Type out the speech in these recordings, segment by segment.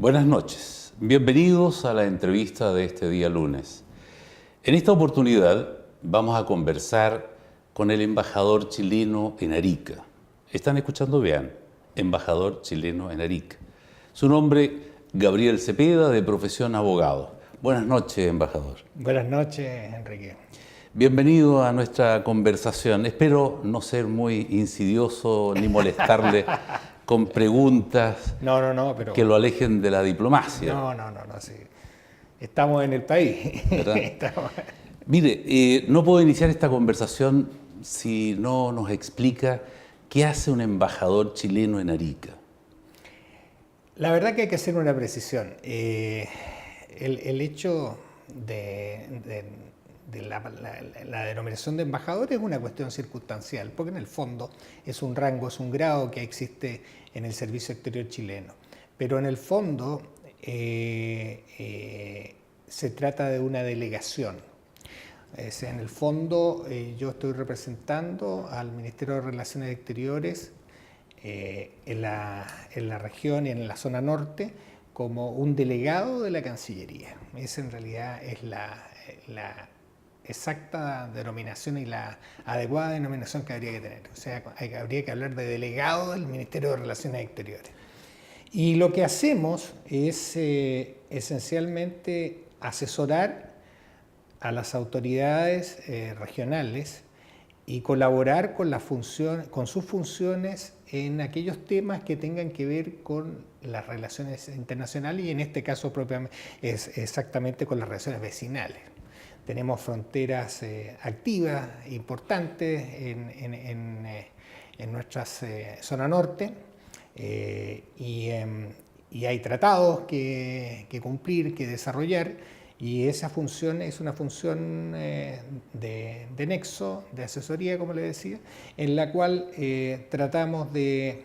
Buenas noches, bienvenidos a la entrevista de este día lunes. En esta oportunidad vamos a conversar con el embajador chileno en Arica. ¿Están escuchando bien? Embajador chileno en Arica. Su nombre, Gabriel Cepeda, de profesión abogado. Buenas noches, embajador. Buenas noches, Enrique. Bienvenido a nuestra conversación. Espero no ser muy insidioso ni molestarle con preguntas pero que lo alejen de la diplomacia. No, sí. Estamos en el país. Mire, no puedo iniciar esta conversación si no nos explica qué hace un embajador chileno en Arica. La verdad que hay que hacer una precisión. El hecho de la denominación de embajador es una cuestión circunstancial, porque en el fondo es un rango, es un grado que existe en el Servicio Exterior chileno. Pero en el fondo se trata de una delegación. En el fondo yo estoy representando al Ministerio de Relaciones Exteriores en la región y en la zona norte como un delegado de la Cancillería. Esa en realidad es la exacta denominación y la adecuada denominación que habría que tener. O sea, habría que hablar de delegado del Ministerio de Relaciones Exteriores. Y lo que hacemos es esencialmente asesorar a las autoridades regionales y colaborar con sus funciones en aquellos temas que tengan que ver con las relaciones internacionales y en este caso propiamente es exactamente con las relaciones vecinales. Tenemos fronteras activas, importantes en nuestra zona norte y hay tratados que cumplir, que desarrollar, y esa función es una función de nexo, de asesoría, como le decía, en la cual tratamos de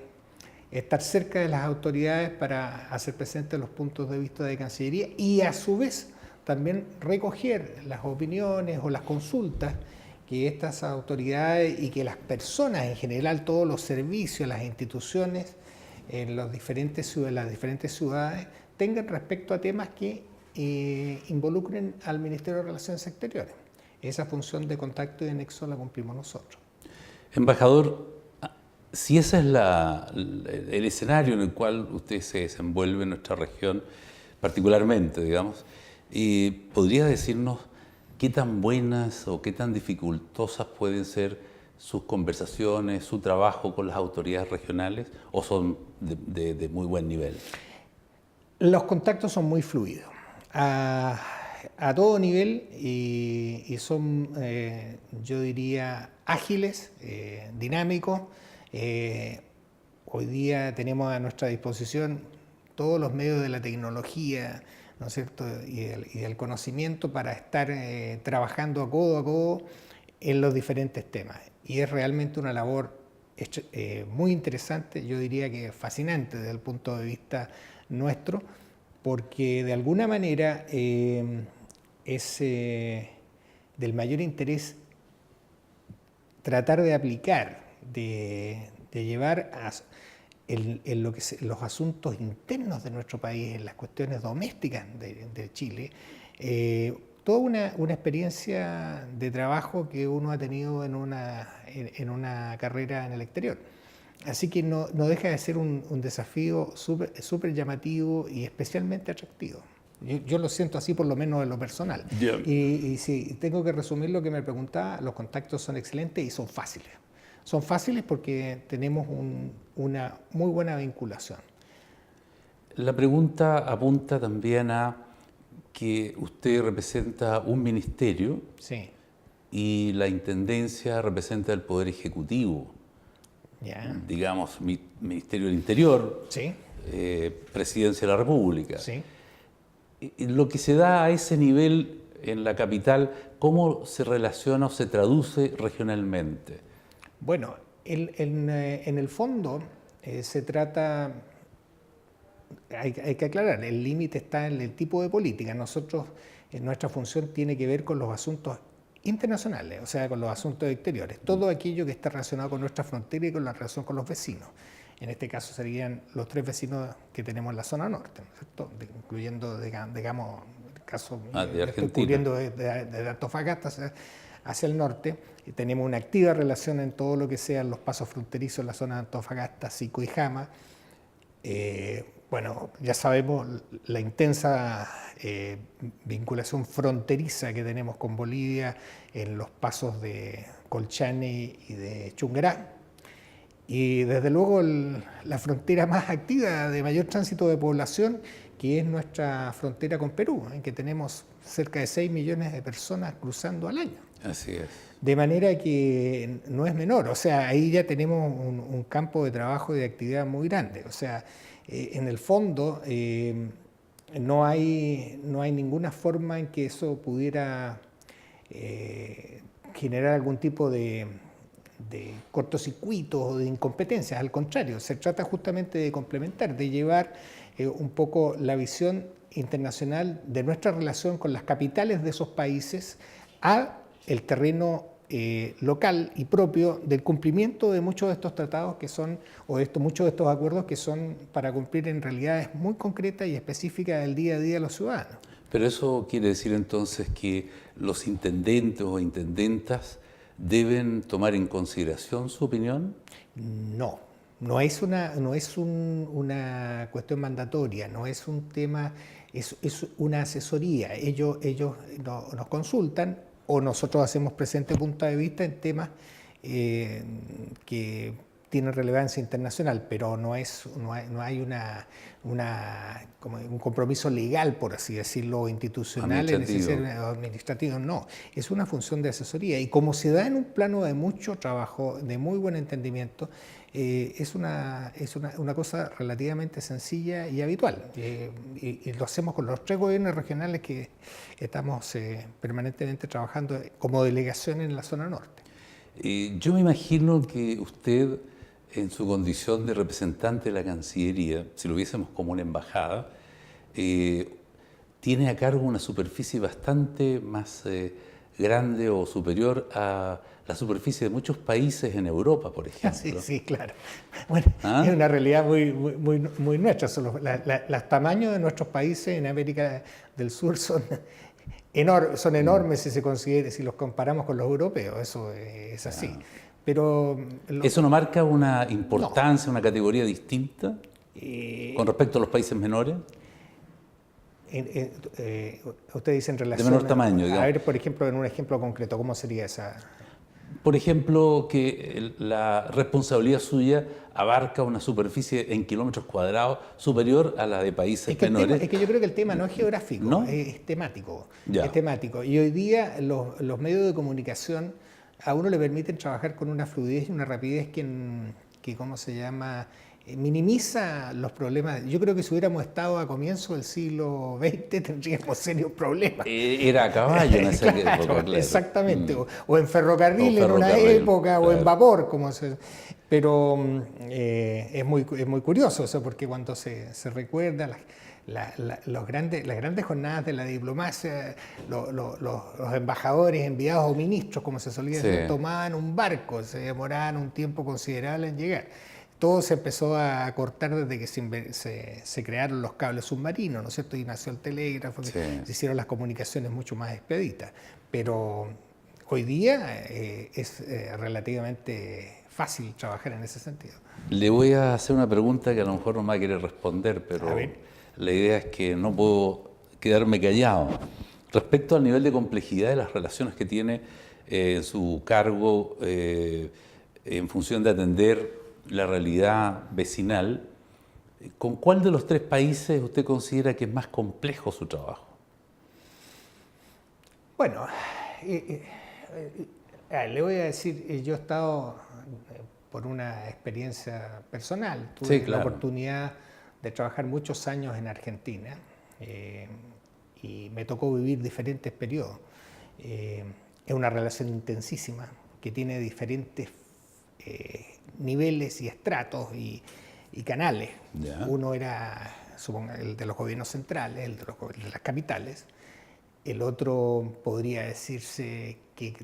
estar cerca de las autoridades para hacer presentes los puntos de vista de Cancillería y a su vez también recoger las opiniones o las consultas que estas autoridades y que las personas en general, todos los servicios, las instituciones en las diferentes ciudades tengan respecto a temas que involucren al Ministerio de Relaciones Exteriores. Esa función de contacto y de nexo la cumplimos nosotros. Embajador, si ese es el escenario en el cual usted se desenvuelve en nuestra región, particularmente, digamos, ¿podría decirnos qué tan buenas o qué tan dificultosas pueden ser sus conversaciones, su trabajo con las autoridades regionales, o son de muy buen nivel? Los contactos son muy fluidos, a todo nivel, y son, yo diría, ágiles, dinámicos. Hoy día tenemos a nuestra disposición todos los medios de la tecnología, ¿no es cierto?, y del conocimiento para estar trabajando a codo en los diferentes temas. Y es realmente una labor muy interesante, yo diría que fascinante desde el punto de vista nuestro, porque de alguna manera es del mayor interés tratar de aplicar, de llevar en lo que los asuntos internos de nuestro país, en las cuestiones domésticas de Chile, toda una experiencia de trabajo que uno ha tenido en una carrera en el exterior. Así que no deja de ser un desafío súper llamativo y especialmente atractivo. Yo lo siento así, por lo menos en lo personal. Yeah. Y si tengo que resumir lo que me preguntaba, los contactos son excelentes y son fáciles. Son fáciles porque tenemos una muy buena vinculación. La pregunta apunta también a que usted representa un ministerio, Sí. y la intendencia representa el Poder Ejecutivo. Ya. Digamos, Ministerio del Interior, Sí. Presidencia de la República. Sí. Y lo que se da a ese nivel en la capital, ¿cómo se relaciona o se traduce regionalmente? Bueno, en el fondo se trata, hay que aclarar, el límite está en el tipo de política. Nosotros, nuestra función tiene que ver con los asuntos internacionales, o sea, con los asuntos exteriores, todo aquello que está relacionado con nuestra frontera y con la relación con los vecinos. En este caso serían los 3 vecinos que tenemos en la zona norte, ¿no es cierto? Incluyendo, digamos, el caso de estoy Argentina. cubriendo de Antofagasta hacia el norte, y tenemos una activa relación en todo lo que sean los pasos fronterizos en la zona de Antofagasta, Sico y Jama. Bueno, ya sabemos la intensa vinculación fronteriza que tenemos con Bolivia en los pasos de Colchane y de Chungará. Y desde luego la frontera más activa de mayor tránsito de población, que es nuestra frontera con Perú, en que tenemos cerca de 6 millones de personas cruzando al año. Así es. De manera que no es menor, o sea, ahí ya tenemos un campo de trabajo y de actividad muy grande. O sea, en el fondo no hay ninguna forma en que eso pudiera generar algún tipo de cortocircuitos o de incompetencias. Al contrario, se trata justamente de complementar, de llevar un poco la visión internacional de nuestra relación con las capitales de esos países a el terreno local y propio del cumplimiento de muchos de estos tratados que son, o muchos de estos acuerdos que son para cumplir en realidades muy concretas y específicas del día a día de los ciudadanos. Pero eso quiere decir entonces que los intendentes o intendentas deben tomar en consideración su opinión. No es una cuestión mandatoria, no es un tema, es una asesoría. Ellos nos consultan o nosotros hacemos presente punto de vista en temas que tienen relevancia internacional, pero no hay como un compromiso legal, por así decirlo, institucional, administrativo, no. Es una función de asesoría y como se da en un plano de mucho trabajo, de muy buen entendimiento, es una cosa relativamente sencilla y habitual. Y lo hacemos con los 3 gobiernos regionales que estamos permanentemente trabajando como delegación en la zona norte. Yo me imagino que usted, en su condición de representante de la Cancillería, si lo viésemos como una embajada, tiene a cargo una superficie bastante más grande o superior a la superficie de muchos países en Europa, por ejemplo. Sí, claro. Bueno, es una realidad muy nuestra. Los tamaños de nuestros países en América del Sur son enormes si los comparamos con los europeos. Eso es así. Pero ¿eso no marca una importancia, una categoría distinta con respecto a los países menores? Usted dice en relación de menor tamaño, digamos. A ver, por ejemplo, en un ejemplo concreto, ¿cómo sería esa? Por ejemplo, que la responsabilidad suya abarca una superficie en kilómetros cuadrados superior a la de países menores. Es que yo creo que el tema no es geográfico, ¿no? Es temático. Ya. Es temático. Y hoy día los medios de comunicación a uno le permiten trabajar con una fluidez y una rapidez que ¿cómo se llama? Minimiza los problemas. Yo creo que si hubiéramos estado a comienzos del siglo XX tendríamos serios problemas. Era a caballo en esa época, claro. Exactamente, o en ferrocarril en una época, claro. O en vapor, pero es muy curioso eso, porque cuando se recuerda las grandes jornadas de la diplomacia, los embajadores enviados o ministros, como se solía decir, tomaban un barco, se demoraban un tiempo considerable en llegar. Todo se empezó a cortar desde que se crearon los cables submarinos, ¿no es cierto? Y nació el telégrafo, se hicieron las comunicaciones mucho más expeditas. Pero hoy día es relativamente fácil trabajar en ese sentido. Le voy a hacer una pregunta que a lo mejor no me va a querer responder, pero la idea es que no puedo quedarme callado. Respecto al nivel de complejidad de las relaciones que tiene su cargo en función de atender la realidad vecinal, ¿con cuál de los 3 países usted considera que es más complejo su trabajo? Bueno, le voy a decir, yo he estado, por una experiencia personal, tuve la oportunidad de trabajar muchos años en Argentina y me tocó vivir diferentes periodos. Es una relación intensísima que tiene diferentes niveles y estratos y canales. Uno era, supongo, el de los gobiernos centrales, el de las capitales. El otro podría decirse que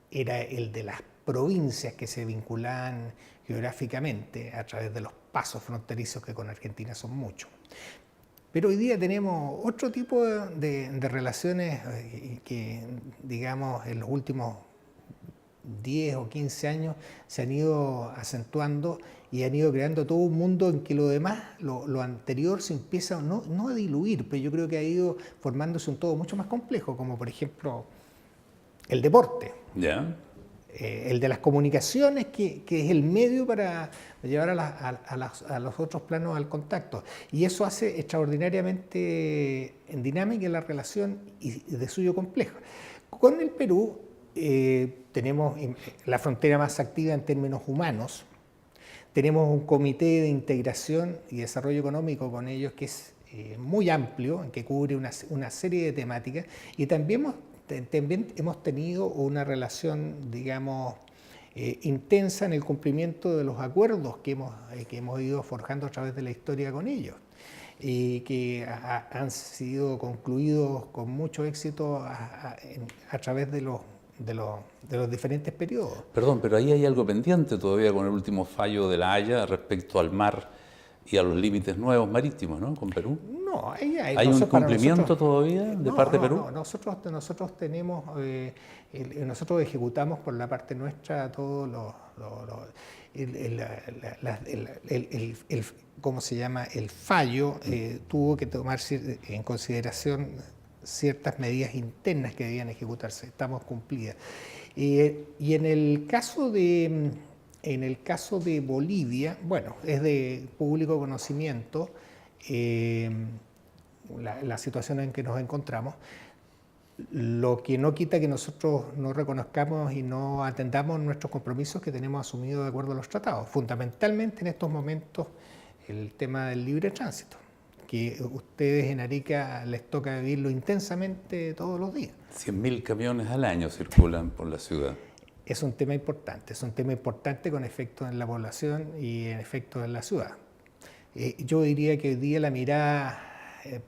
era el de las provincias que se vinculaban geográficamente a través de los pasos fronterizos que con Argentina son muchos. Pero hoy día tenemos otro tipo de relaciones que, digamos, en los últimos 10 o 15 años se han ido acentuando y han ido creando todo un mundo en que lo demás, lo anterior se empieza no a diluir, pero yo creo que ha ido formándose un todo mucho más complejo, como por ejemplo el deporte. ¿Ya? El de las comunicaciones, que es el medio para llevar a los otros planos al contacto. Y eso hace extraordinariamente dinámica la relación y de suyo compleja. Con el Perú tenemos la frontera más activa en términos humanos. Tenemos un comité de integración y desarrollo económico con ellos que es muy amplio, que cubre una serie de temáticas, y también hemos tenido una relación, digamos, intensa en el cumplimiento de los acuerdos que hemos ido forjando a través de la historia con ellos y que han sido concluidos con mucho éxito a través de los diferentes periodos. Perdón, pero ahí hay algo pendiente todavía con el último fallo de La Haya respecto al mar y a los límites nuevos marítimos, ¿no? Con Perú. No, ¿Hay un cumplimiento todavía de parte de Perú? No, nosotros tenemos, nosotros ejecutamos por la parte nuestra todo ¿cómo se llama? El fallo tuvo que tomar en consideración ciertas medidas internas que debían ejecutarse, estamos cumplidas. Y en el caso de Bolivia, bueno, es de público conocimiento la situación en que nos encontramos, lo que no quita que nosotros no reconozcamos y no atendamos nuestros compromisos que tenemos asumidos de acuerdo a los tratados, fundamentalmente en estos momentos el tema del libre tránsito, que a ustedes en Arica les toca vivirlo intensamente todos los días. 100.000 camiones al año circulan por la ciudad. Es un tema importante con efectos en la población y en efectos en la ciudad. Yo diría que hoy día la mirada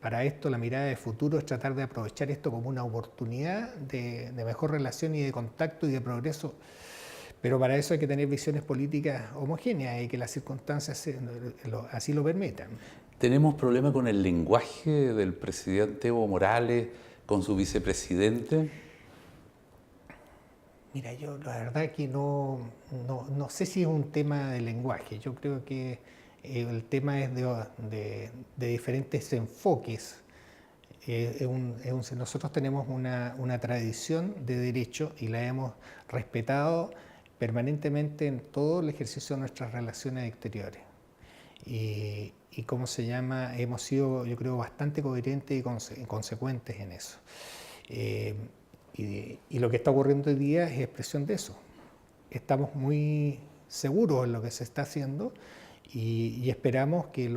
para esto, la mirada de futuro es tratar de aprovechar esto como una oportunidad de mejor relación y de contacto y de progreso, pero para eso hay que tener visiones políticas homogéneas y que las circunstancias así lo permitan. ¿Tenemos problema con el lenguaje del presidente Evo Morales, con su vicepresidente? Mira, yo la verdad que no sé si es un tema de lenguaje. Yo creo que el tema es de diferentes enfoques. Nosotros tenemos una tradición de derecho y la hemos respetado permanentemente en todo el ejercicio de nuestras relaciones exteriores. Y ¿cómo se llama? Hemos sido, yo creo, bastante coherentes y consecuentes en eso. Y lo que está ocurriendo hoy día es expresión de eso. Estamos muy seguros en lo que se está haciendo y esperamos que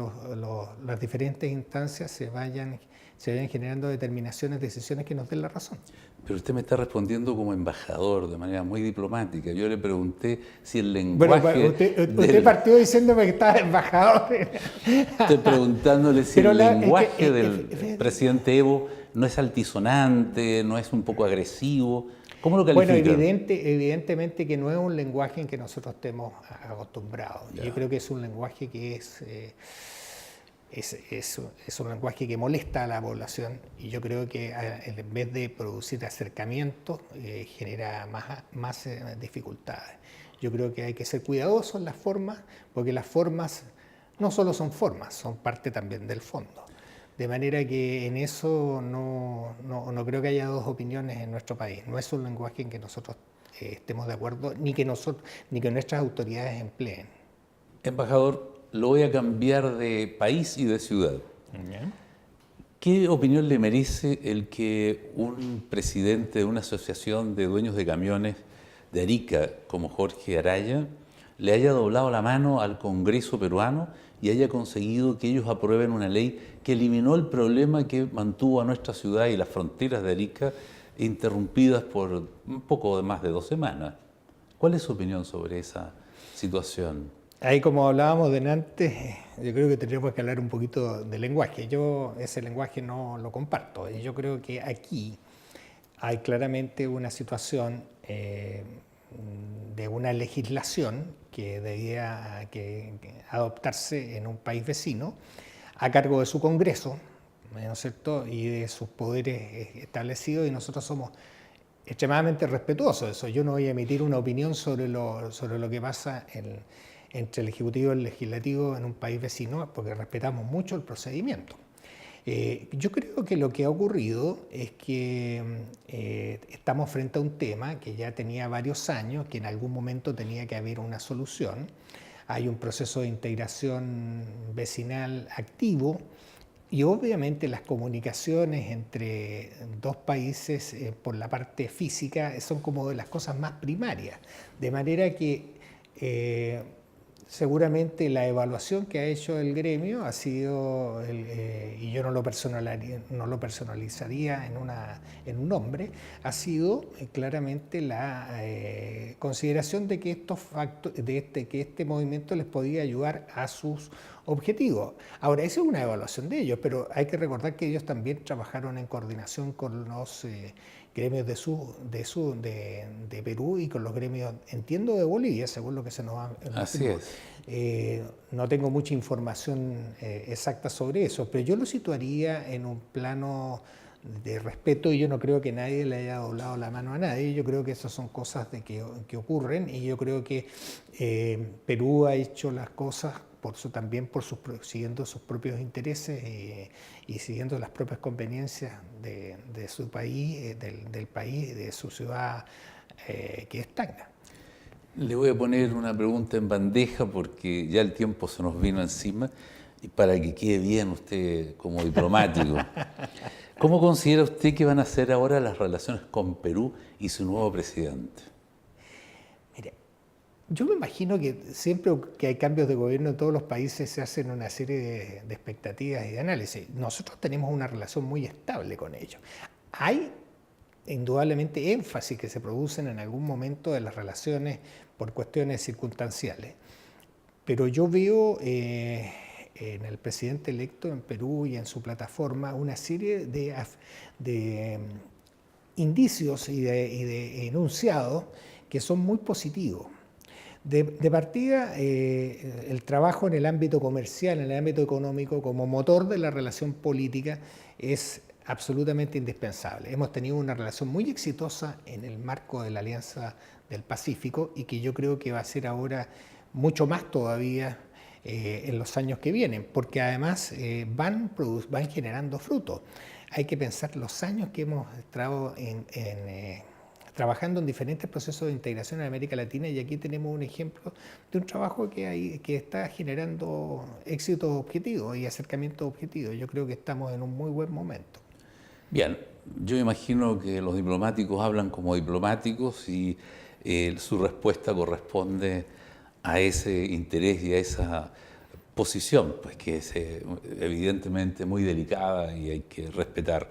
las diferentes instancias se vayan generando determinaciones, decisiones que nos den la razón. Pero usted me está respondiendo como embajador, de manera muy diplomática. Yo le pregunté si el lenguaje... Bueno, usted partió diciéndome que estaba embajador. Estoy preguntándole si el lenguaje del presidente Evo no es altisonante, no es un poco agresivo. ¿Cómo lo califica? Bueno, evidentemente que no es un lenguaje en que nosotros estemos acostumbrados. Ya. Yo creo que es un lenguaje que es un lenguaje que molesta a la población y yo creo que en vez de producir acercamientos genera más dificultades. Yo creo que hay que ser cuidadosos en las formas, porque las formas no solo son formas, son parte también del fondo. De manera que en eso no creo que haya dos opiniones en nuestro país. No es un lenguaje en que nosotros estemos de acuerdo, ni que nuestras autoridades empleen. Embajador, lo voy a cambiar de país y de ciudad. ¿Qué opinión le merece el que un presidente de una asociación de dueños de camiones de Arica, como Jorge Araya, le haya doblado la mano al Congreso peruano y haya conseguido que ellos aprueben una ley que eliminó el problema que mantuvo a nuestra ciudad y las fronteras de Arica interrumpidas por un poco más de 2 semanas? ¿Cuál es su opinión sobre esa situación? Ahí, como hablábamos delante, yo creo que tendríamos que hablar un poquito de lenguaje. Yo ese lenguaje no lo comparto. Y yo creo que aquí hay claramente una situación de una legislación que debía que adoptarse en un país vecino a cargo de su Congreso, ¿no es cierto?, y de sus poderes establecidos, y nosotros somos extremadamente respetuosos de eso. Yo no voy a emitir una opinión sobre lo que pasa entre el Ejecutivo y el Legislativo en un país vecino, porque respetamos mucho el procedimiento. Yo creo que lo que ha ocurrido es que estamos frente a un tema que ya tenía varios años, que en algún momento tenía que haber una solución. Hay un proceso de integración vecinal activo y obviamente las comunicaciones entre dos países por la parte física son como de las cosas más primarias, de manera que seguramente la evaluación que ha hecho el gremio ha sido, y yo no lo personalizaría en un nombre, ha sido claramente la consideración de que que este movimiento les podía ayudar a sus objetivos. Ahora, esa es una evaluación de ellos, pero hay que recordar que ellos también trabajaron en coordinación con los gremios de Perú y con los gremios, entiendo, de Bolivia, según lo que se nos ha... Así es. No tengo mucha información exacta sobre eso, pero yo lo situaría en un plano de respeto, y yo no creo que nadie le haya doblado la mano a nadie. Yo creo que esas son cosas que ocurren, y yo creo que Perú ha hecho las cosas también siguiendo sus propios intereses y siguiendo las propias conveniencias de su país, del país, de su ciudad que es Tacna. Le voy a poner una pregunta en bandeja porque ya el tiempo se nos vino encima, y para que quede bien usted como diplomático. ¿Cómo considera usted que van a ser ahora las relaciones con Perú y su nuevo presidente? Mire, yo me imagino que siempre que hay cambios de gobierno en todos los países se hacen una serie de expectativas y de análisis. Nosotros tenemos una relación muy estable con ellos. Hay indudablemente énfasis que se producen en algún momento de las relaciones por cuestiones circunstanciales, pero yo veo en el presidente electo en Perú y en su plataforma una serie de indicios y de enunciados que son muy positivos. De partida, el trabajo en el ámbito comercial, en el ámbito económico, como motor de la relación política, es absolutamente indispensable. Hemos tenido una relación muy exitosa en el marco de la Alianza del Pacífico, y que yo creo que va a ser ahora mucho más todavía en los años que vienen, porque además van generando frutos. Hay que pensar los años que hemos estado trabajando en diferentes procesos de integración en América Latina, y aquí tenemos un ejemplo de un trabajo que está generando éxitos objetivos y acercamientos objetivos. Yo creo que estamos en un muy buen momento. Bien, yo imagino que los diplomáticos hablan como diplomáticos, y su respuesta corresponde a ese interés y a esa posición, pues que es evidentemente muy delicada y hay que respetar,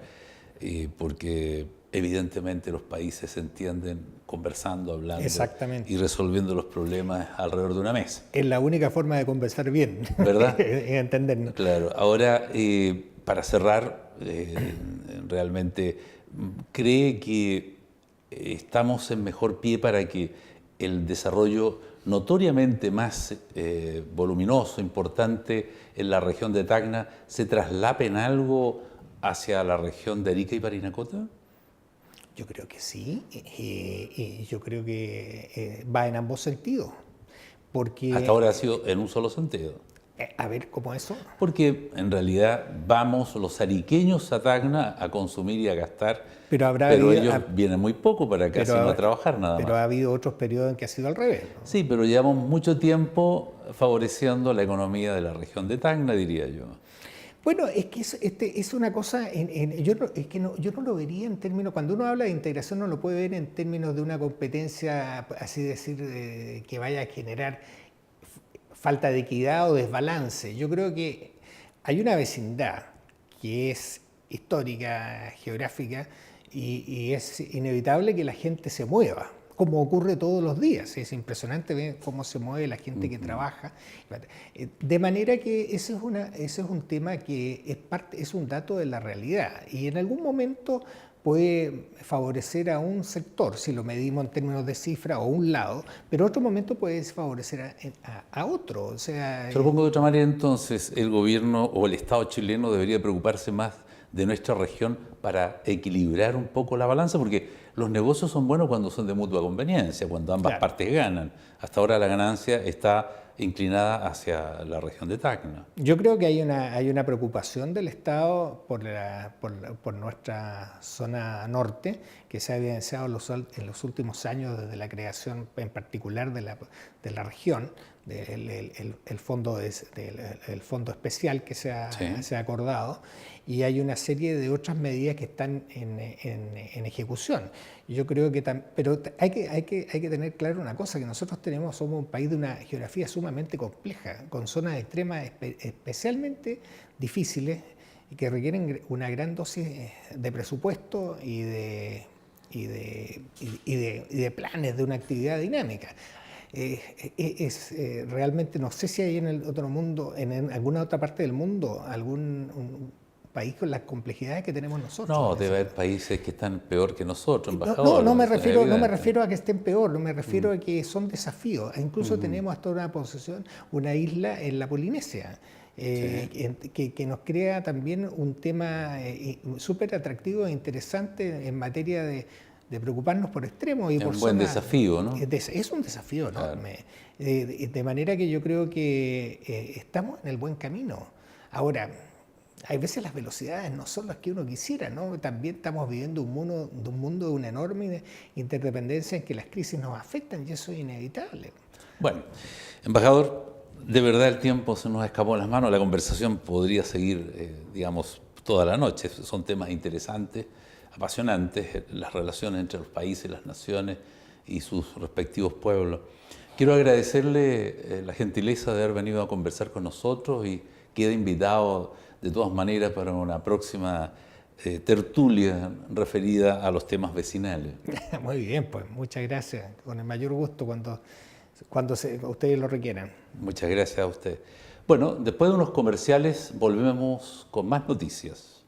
porque evidentemente los países se entienden conversando, hablando y resolviendo los problemas alrededor de una mesa. Es la única forma de conversar bien, ¿verdad? Entendernos. Claro. Ahora, para cerrar, realmente, ¿cree que estamos en mejor pie para que el desarrollo notoriamente más voluminoso, importante en la región de Tacna, se traslape en algo hacia la región de Arica y Parinacota? Yo creo que sí, y yo creo que va en ambos sentidos. Porque, hasta ahora ha sido en un solo sentido. A ver, ¿cómo eso? Porque en realidad vamos los ariqueños a Tacna a consumir y a gastar, pero ellos vienen muy poco para acá, sino a trabajar nada más. Pero ha habido otros periodos en que ha sido al revés, ¿no? Sí, pero llevamos mucho tiempo favoreciendo la economía de la región de Tacna, diría yo. Bueno, es que es una cosa, yo no lo vería en términos, cuando uno habla de integración no lo puede ver en términos de una competencia, así decir, que vaya a generar falta de equidad o desbalance. Yo creo que hay una vecindad que es histórica, geográfica, y es inevitable que la gente se mueva, como ocurre todos los días. Es impresionante ver cómo se mueve la gente que trabaja. De manera que ese es un tema que es un dato de la realidad. Y en algún momento puede favorecer a un sector, si lo medimos en términos de cifra, o un lado, pero otro momento puede favorecer a otro. O sea, Se lo pongo de otra manera, entonces, el gobierno o el Estado chileno debería preocuparse más de nuestra región para equilibrar un poco la balanza, porque los negocios son buenos cuando son de mutua conveniencia, cuando ambas partes ganan. Hasta ahora la ganancia está inclinada hacia la región de Tacna. yo creo que hay una preocupación del Estado por nuestra zona norte, que se ha evidenciado en los últimos años desde la creación en particular de la región, el fondo, el fondo especial que se ha acordado, y hay una serie de otras medidas que están en ejecución. Yo creo que pero hay que tener claro una cosa, que nosotros somos un país de una geografía sumamente compleja, con zonas extremas especialmente difíciles y que requieren una gran dosis de presupuesto y de planes de una actividad dinámica. Realmente no sé si hay en el otro mundo, en alguna otra parte del mundo, un país con las complejidades que tenemos nosotros. No, debe haber países que están peor que nosotros, embajador. No me refiero a que estén peor, no me refiero a que son desafíos. Incluso tenemos hasta una isla en la Polinesia, que nos crea también un tema súper atractivo e interesante en materia de preocuparnos por extremos. Y es por un buen zonas, desafío, ¿no? Es un desafío enorme. Claro. De manera que yo creo que estamos en el buen camino. Ahora, hay veces las velocidades no son las que uno quisiera, ¿no? También estamos viviendo un mundo de una enorme interdependencia en que las crisis nos afectan y eso es inevitable. Bueno, embajador, de verdad el tiempo se nos escapó de las manos. La conversación podría seguir, digamos, toda la noche. Son temas interesantes, apasionantes, las relaciones entre los países, las naciones y sus respectivos pueblos. Quiero agradecerle la gentileza de haber venido a conversar con nosotros y queda invitado de todas maneras para una próxima tertulia referida a los temas vecinales. Muy bien, pues muchas gracias. Con el mayor gusto cuando ustedes lo requieran. Muchas gracias a usted. Bueno, después de unos comerciales volvemos con más noticias.